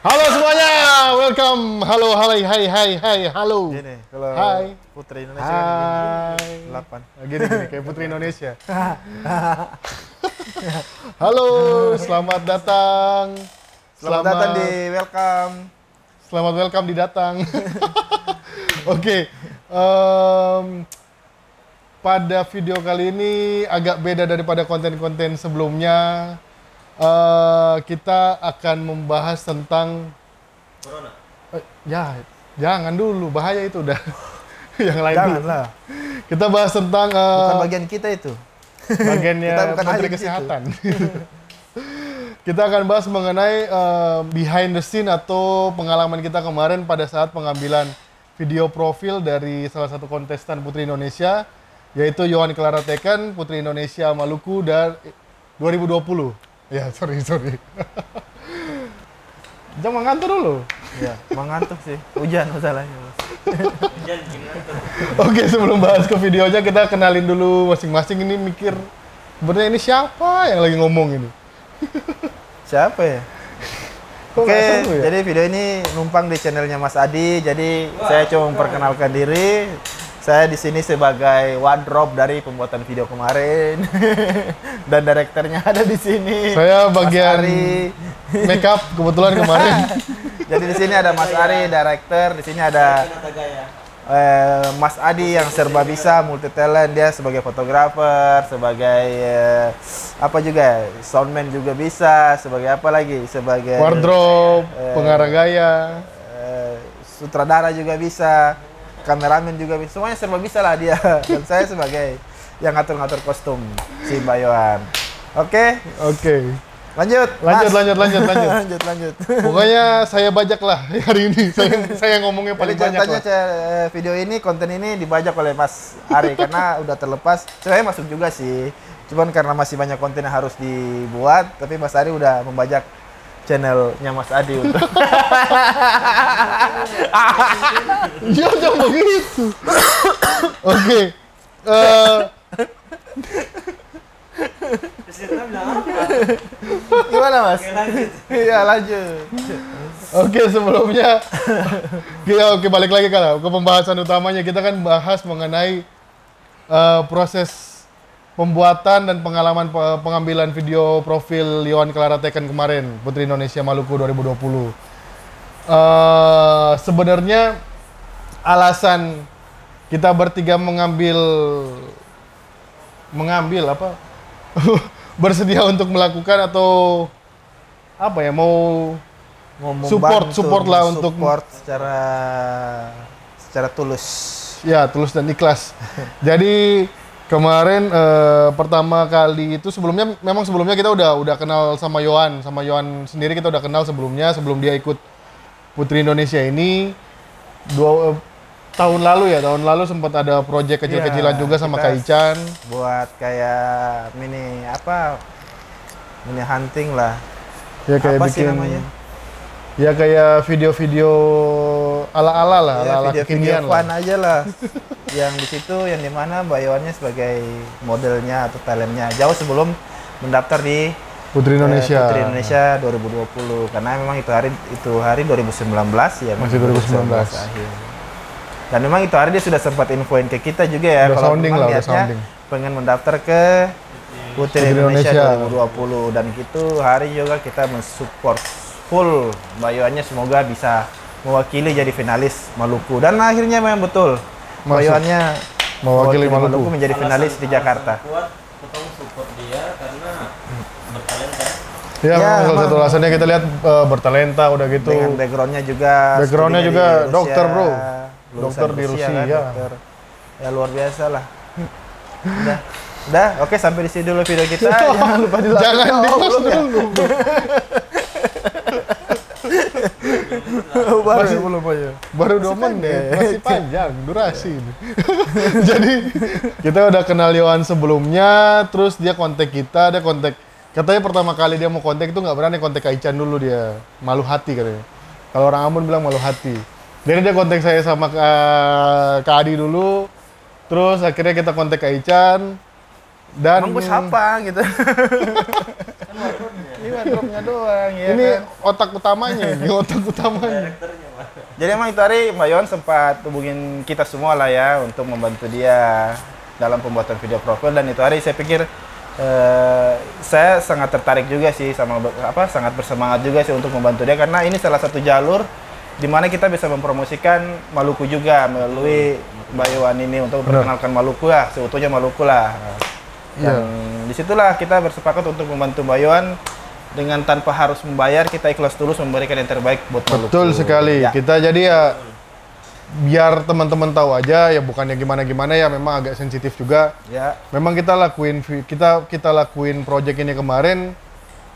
Halo semuanya, welcome. Halo, halo. Gini, kalau Hai. Putri Indonesia kan gini, 8. Gini, kayak Putri Indonesia. Halo, selamat datang. Selamat datang di welcome. Selamat welcome di datang. Oke, pada video kali ini agak beda daripada konten-konten sebelumnya. Kita akan membahas tentang Corona. Ya, jangan dulu, bahaya itu udah. Yang lain dulu. Janganlah. Kita bahas tentang Bukan bagian kita itu. bagiannya Kita bukan Menteri ahli di situ. Kesehatan. Kita akan bahas mengenai behind the scene atau pengalaman kita kemarin pada saat pengambilan video profil dari salah satu kontestan Putri Indonesia, yaitu Yohan Clara Tekan, Putri Indonesia Maluku dan 2020. Ya, sorry. Jangan ngantuk dulu. Ya, mengantuk sih. Hujan masalahnya, Bos. Oke, sebelum bahas ke videonya, kita kenalin dulu masing-masing. Ini mikir, sebenarnya ini siapa yang lagi ngomong ini? Siapa ya? Kok Oke, nggak seru ya? jadi video ini numpang di channelnya Mas Adi. Jadi saya cuma memperkenalkan diri. Saya di sini sebagai wardrobe dari pembuatan video kemarin. Dan direkturnya ada di sini. Saya Mas bagian Ari. makeup kebetulan kemarin. Jadi di sini ada Mas Ari, director. Di sini ada Mas Adi yang serba bisa, multi talent. Dia sebagai fotografer, sebagai apa juga, soundman juga bisa. Sebagai apa lagi? Sebagai Wardrobe, pengarah gaya. sutradara juga bisa, kameramen juga bisa. Semuanya serba bisa lah dia. Dan saya sebagai yang ngatur-ngatur kostum si Mbak Yohan. Oke, Lanjut. Mas. Lanjut. Pokoknya saya bajak lah hari ini. Saya ngomongnya paling Jadi banyak ceritanya lah. video ini, konten ini dibajak oleh Mas Ari karena udah terlepas. Saya masuk juga sih, cuman karena masih banyak konten yang harus dibuat, tapi Mas Ari udah membajak channelnya Mas Adi untuk. Ya, jangan begitu. Oke. Gimana Mas? Iya lanjut. Oke, sebelumnya oke, balik lagi ke pembahasan utamanya. Kita kan bahas mengenai proses pembuatan dan pengalaman pengambilan video profil Yohan Clara Tekan kemarin, Putri Indonesia Maluku 2020. Sebenarnya alasan kita bertiga mengambil apa? Bersedia untuk melakukan atau apa ya, mau support lah untuk secara tulus. Ya, tulus dan ikhlas. Jadi kemarin pertama kali itu sebelumnya kita udah kenal sama Yohan sendiri, kita udah kenal sebelum dia ikut Putri Indonesia ini. Tahun lalu sempat ada project kecil-kecilan juga sama Kak Ican. Buat kayak mini hunting lah. Ya kayak apa sih bikin namanya? ya kayak video-video ala-ala lah, Ya, ala-ala video-video kekinian fun lah. aja lah. Yang di situ, yang dimana Mbak Yohannya sebagai modelnya atau talentnya jauh sebelum mendaftar di Putri Indonesia. Putri Indonesia 2020. Karena memang itu hari 2019 ya. Masih 2019 akhir. Dan memang itu hari dia sudah sempat infoin ke kita juga ya. Udah Kalau sounding memang lah, udah niatnya sounding. pengen mendaftar ke Putri Indonesia 2020. Dan itu hari juga kita mensupport full Mbak Yohannya, semoga bisa mewakili jadi finalis Maluku. Dan akhirnya memang betul Mbak Masuk. Yohannya Mewakili Maluku. menjadi finalis di Jakarta. Kuat, ketemu support dia karena bertalenta. Ya, Ya, salah emang. satu alasannya kita lihat bertalenta udah gitu. Dengan backgroundnya juga. Backgroundnya studinya juga di Rusia, dokter, bro. lulusan Dokter di Rusia. dokter. Ya luar biasa lah. Udah, oke, sampai di sini dulu video kita. Jangan lupa di like. Jangan Oh, di belum ya? dulu. Belum aja. Baru 2 menit, masih panjang durasi ini. Jadi kita udah kenal Yohan sebelumnya, terus dia kontak kita, katanya pertama kali dia mau kontak itu nggak berani kontak Kak Ican dulu, dia malu hati katanya. Kalau orang Ambon bilang malu hati. Jadi dia kontak saya sama Kak Adi dulu, terus akhirnya kita kontak Kak Ican. Dan Emang gue siapa gitu. Cuma dropnya doang ya Ini kan. otak utamanya, ini otak utamanya. Direkturnya Pak. Jadi emang itu hari Mbak Yon sempat hubungin kita semua lah ya untuk membantu dia dalam pembuatan video profil, dan itu hari saya pikir saya sangat tertarik juga sih sama sangat bersemangat juga sih untuk membantu dia, karena ini salah satu jalur di mana kita bisa mempromosikan Maluku juga melalui Mbak Yon ini untuk memperkenalkan Maluku lah, seutuhnya Maluku lah. Dan disitulah kita bersepakat untuk membantu Mbak Yon dengan tanpa harus membayar, kita ikhlas tulus memberikan yang terbaik buat Maluku. Betul sekali. Ya. Kita jadi ya biar teman-teman tahu aja ya, bukannya gimana-gimana ya, memang agak sensitif juga. Ya. Memang kita lakuin project ini kemarin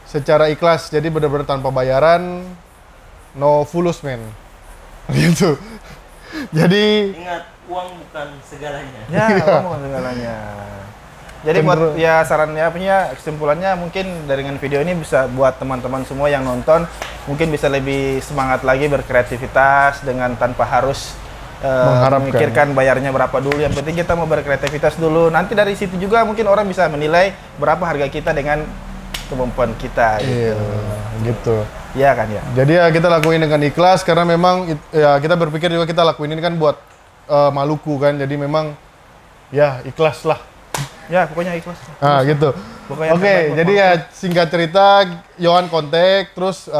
secara ikhlas. Jadi benar-benar tanpa bayaran, no fulus men. Gitu. Jadi Ingat, uang bukan segalanya. Ya, ngomong segalanya. Jadi buat ya sarannya punya kesimpulannya mungkin dengan video ini bisa buat teman-teman semua yang nonton mungkin bisa lebih semangat lagi berkreativitas dengan tanpa harus memikirkan bayarnya berapa dulu. Yang penting kita mau berkreativitas dulu. Nanti dari situ juga mungkin orang bisa menilai berapa harga kita dengan kemampuan kita gitu. iya, gitu. Iya kan ya. Jadi ya kita lakuin dengan ikhlas karena memang ya kita berpikir juga kita lakuin ini kan buat Maluku kan. Jadi memang ya ikhlas lah. Ya, pokoknya ikhlas. Nah, gitu. Pokoknya Oke, jadi ya singkat cerita, Yohan kontak, terus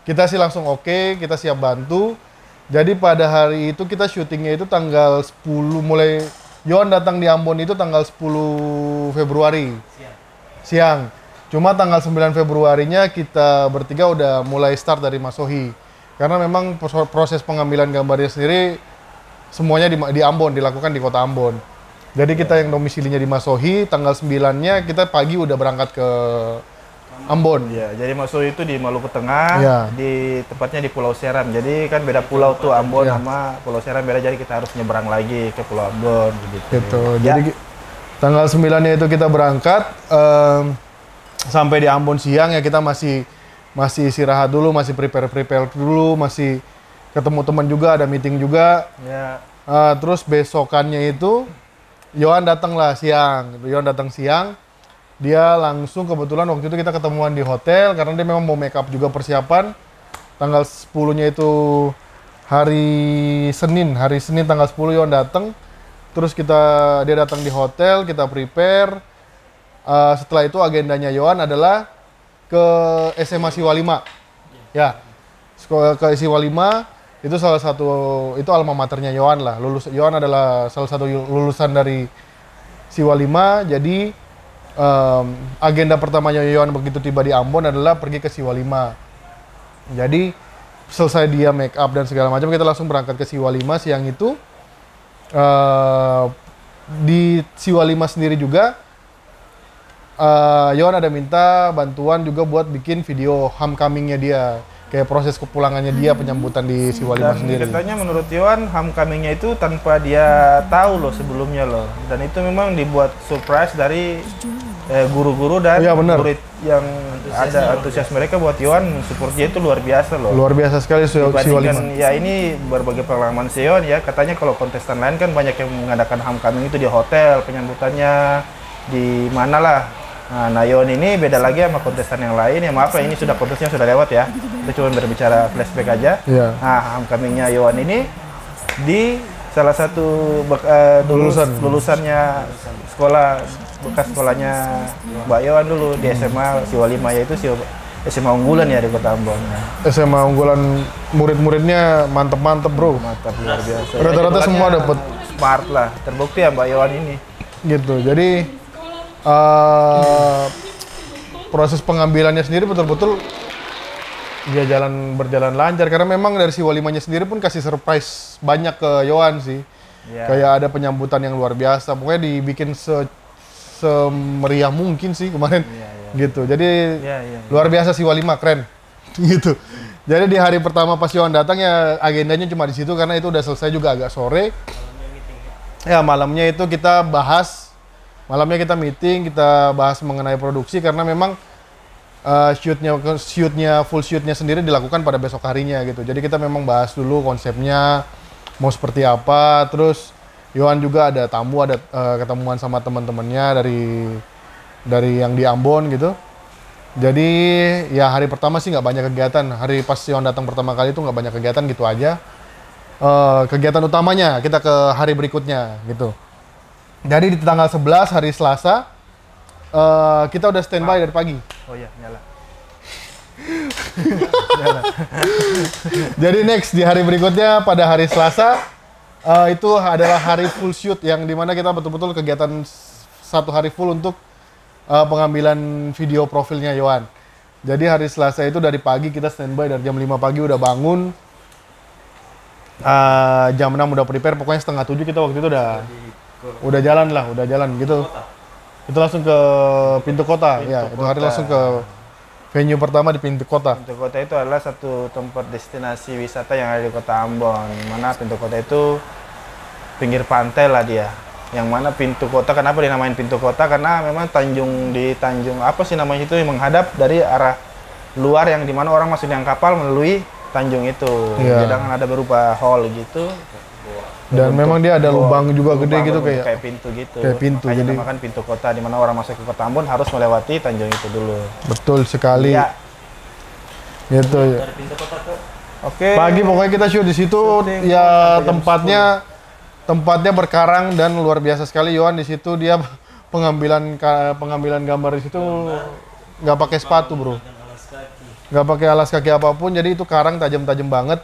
kita sih langsung oke, kita siap bantu. Jadi pada hari itu kita syutingnya itu tanggal 10, mulai Yohan datang di Ambon itu tanggal 10 Februari. Siang. Cuma tanggal 9 Februarinya kita bertiga udah mulai start dari Masohi. Karena memang proses pengambilan gambarnya sendiri semuanya di Ambon, dilakukan di kota Ambon. Jadi kita yang domisilinya di Masohi, tanggal 9-nya kita pagi udah berangkat ke Ambon. Ya, jadi Maso itu di Maluku Tengah, Ya. di tepatnya di Pulau Seram. Jadi kan beda pulau tuh Ambon Ya. sama Pulau Seram beda, jadi kita harus nyebrang lagi ke Pulau Ambon gitu. Gitu. Ya. Jadi tanggal 9-nya itu kita berangkat sampai di Ambon siang ya, kita masih istirahat dulu, masih prepare dulu, masih ketemu teman juga, ada meeting juga. Ya. Terus besokannya itu Yohan datang siang. Yohan datang siang. Dia langsung, kebetulan waktu itu kita ketemuan di hotel karena dia memang mau make up juga persiapan. Tanggal 10-nya itu hari Senin tanggal 10 Yohan datang. Terus dia datang di hotel, kita prepare. Setelah itu agendanya Yohan adalah ke SMA Siwa 5. Ya. Sekolah ke Siwa 5 itu salah satu, itu alma maternya Yohan lah. Yohan adalah salah satu lulusan dari Siwa 5. Jadi agenda pertamanya Yohan begitu tiba di Ambon adalah pergi ke Siwa 5. Jadi selesai dia make up dan segala macam, kita langsung berangkat ke Siwa 5 siang itu. Di Siwa 5 sendiri juga Yohan ada minta bantuan juga buat bikin video homecoming-nya dia, kayak proses kepulangannya dia, penyambutan di Siwa 5 Dan sendiri. katanya menurut Yohan homecoming-nya itu tanpa dia tahu loh sebelumnya loh. Dan itu memang dibuat surprise dari guru-guru dan Iya, benar. murid yang ada antusias mereka buat Yohan, support dia itu luar biasa loh. Luar biasa sekali Siwa 5. Dibandingkan ya ini berbagai pengalaman Seon ya, katanya kalau kontestan lain kan banyak yang mengadakan homecoming itu di hotel, penyambutannya di mana lah. Nah, Yohan ini beda lagi sama kontestan yang lain. Ya maaf ya, ini sudah kontesnya sudah lewat ya. Kita cuma berbicara flashback aja. Iya. Nah, homecomingnya Yohan ini di salah satu lulusannya sekolah, bekas sekolahnya Mbak Yohan dulu di SMA Siwa 5, yaitu SMA unggulan ya di Kota Ambon. SMA unggulan, murid-muridnya mantep-mantep bro. Mantap, luar biasa. Rata-rata semua dapat. Smart lah, terbukti ya Mbak Yohan ini. Gitu. Jadi proses pengambilannya sendiri betul-betul dia berjalan lancar karena memang dari Siwa 5-nya sendiri pun kasih surprise banyak ke Yohan sih. Ya. Kayak ada penyambutan yang luar biasa. Pokoknya dibikin semeriah mungkin sih kemarin. Gitu. Jadi luar biasa Siwa 5, keren. Gitu. Jadi di hari pertama pas Yohan datang ya agendanya cuma di situ karena itu udah selesai juga agak sore. Ya malamnya itu kita bahas. Malamnya kita meeting, kita bahas mengenai produksi karena memang full shootnya sendiri dilakukan pada besok harinya gitu. Jadi kita memang bahas dulu konsepnya mau seperti apa. Terus Yohan juga ada tamu, ada ketemuan sama teman-temannya dari yang di Ambon gitu. Jadi ya hari pertama sih nggak banyak kegiatan. Hari pas Yon datang pertama kali itu nggak banyak kegiatan gitu aja. Kegiatan utamanya kita ke hari berikutnya gitu. Jadi di tanggal 11 hari Selasa kita udah standby dari pagi. Oh iya, nyala. Jadi next di hari berikutnya pada hari Selasa itu adalah hari full shoot yang dimana kita betul-betul kegiatan satu hari full untuk pengambilan video profilnya Yohan. Jadi hari Selasa itu dari pagi kita standby dari jam 5 pagi udah bangun. Jam 6 udah prepare, pokoknya setengah 7 kita waktu itu udah jalan gitu. Itu langsung ke pintu kota, itu hari langsung ke venue pertama di pintu kota. Pintu kota itu adalah satu tempat destinasi wisata yang ada di kota Ambon. Mana pintu kota itu pinggir pantai lah dia. Yang mana pintu kota, kenapa dinamain pintu kota? Karena memang Tanjung apa sih namanya itu yang menghadap dari arah luar yang dimana orang masuk dengan kapal melalui Tanjung itu. Iya. Jadi kan ada berupa hall gitu. Dan memang dia ada lubang juga gede gitu kayak pintu gitu. Kayak pintu. Makanya Jadi dinamakan pintu kota di mana orang masuk ke kota Ambon harus melewati Tanjung itu dulu. betul sekali. Iya. Gitu ya. Dari pintu kota ke Oke. Pagi pokoknya kita shoot di situ Syuting ya sampai jam tempatnya berkarang dan luar biasa sekali Yohan di situ dia pengambilan gambar di situ nggak pakai sepatu bro, dan alas kaki. nggak pakai alas kaki apapun, jadi itu karang tajam-tajam banget,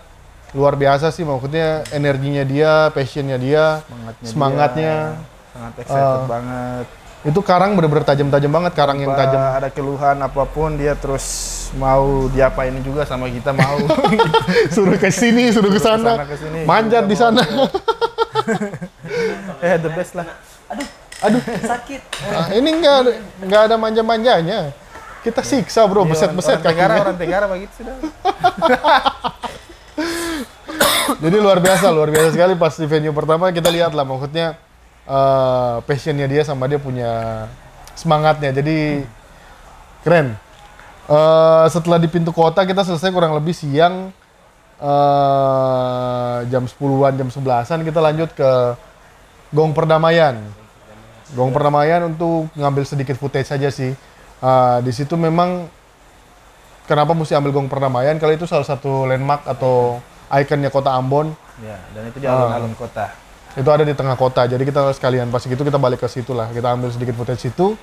luar biasa sih maksudnya energinya dia, passionnya dia, semangatnya. Sangat excited banget. Itu karang bener-bener tajam-tajam banget, karang yang tajam. Ada keluhan apapun dia terus mau diapain juga sama kita mau. Suruh ke sini, suruh ke sana, kesini. manjat di sana. The best lah. Aduh, Sakit. ini nggak ada manja-manjanya. Kita siksa bro, beset-beset kakinya. Orang Tenggara begitu sudah. Jadi luar biasa sekali pas di venue pertama kita lihat lah maksudnya passionnya dia sama dia punya semangatnya, jadi keren. Setelah di pintu kota kita selesai kurang lebih siang, jam 10-an, jam 11-an kita lanjut ke Gong Perdamaian. Gong Perdamaian untuk ngambil sedikit footage saja sih. Di situ memang kenapa mesti ambil Gong Perdamaian, kalau itu salah satu landmark atau ikonnya kota Ambon. Ya, dan itu di alun-alun kota. Itu ada di tengah kota, jadi kita sekalian pas gitu kita balik ke situ lah, kita ambil sedikit footage situ.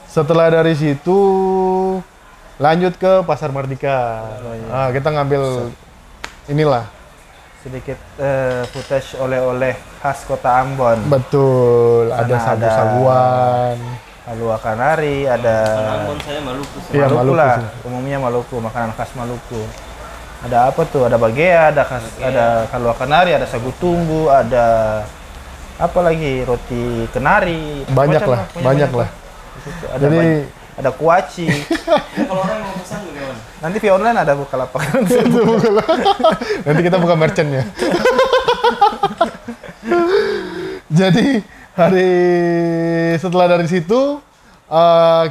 Setelah dari situ lanjut ke Pasar Merdeka. Kita ngambil inilah Sedikit footage oleh-oleh khas kota Ambon. betul, ada Sana ada sagu-saguan. Halua Kanari, ada Ambon saya Maluku. Iya, Maluku Maluku lah, sih. umumnya Maluku, makanan khas Maluku. Ada apa tuh? Ada bagea, ada halua Kanari, ada sagu tumbu, ada apa lagi? Roti kenari. Banyak Macam lah, banyak lah. Ada Jadi ada kuaci. Kalau orang mau pesan bagaimana? Nanti via online ada Bukalapak. nanti kita buka merchantnya. Jadi hari setelah dari situ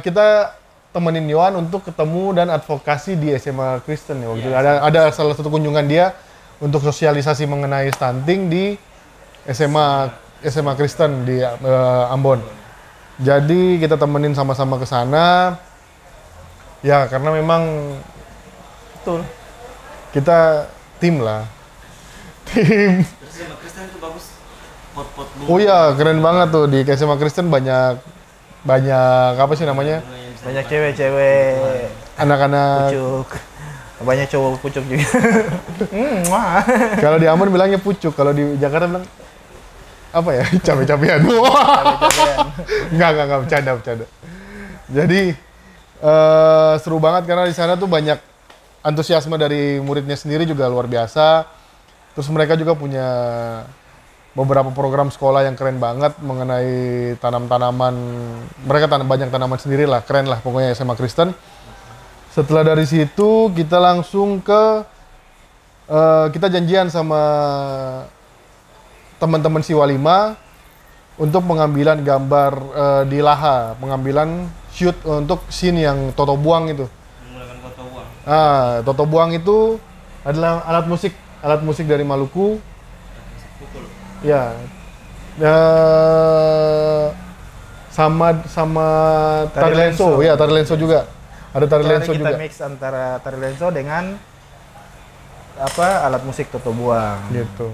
kita temenin Yohan untuk ketemu dan advokasi di SMA Kristen ya waktu itu. Ada salah satu kunjungan dia untuk sosialisasi mengenai stunting di SMA Kristen di Ambon. Jadi kita temenin sama-sama ke sana. Ya karena memang Betul. kita tim lah. Tim. Terus sama Kristen itu bagus. Pot-pot bunga. Oh iya, keren banget tuh di SMA Kristen banyak apa sih namanya? Banyak cewek-cewek Anak-anak. pucuk. Banyak cowok pucuk juga. Wah. Kalau di Ambon bilangnya pucuk, kalau di Jakarta bilang apa ya? Cabe-cabean. Enggak, bercanda. Jadi seru banget karena di sana tuh banyak antusiasme dari muridnya sendiri juga luar biasa. Terus mereka juga punya beberapa program sekolah yang keren banget mengenai tanam-tanaman. Mereka banyak tanaman sendiri lah, keren lah pokoknya SMA Kristen. Setelah dari situ kita langsung ke kita janjian sama teman-teman Siwalima untuk pengambilan gambar di Laha, pengambilan shoot untuk scene yang Toto Buang itu. Menggunakan kota uang. Toto Buang itu adalah alat musik dari Maluku. Pukul. Ya. Sama Tari Tari Lenso. Lenso. Ya, Tari Lenso juga. Ada tari Mari lenso kita juga. mix antara tari lenso dengan apa alat musik Toto Buang. Gitu.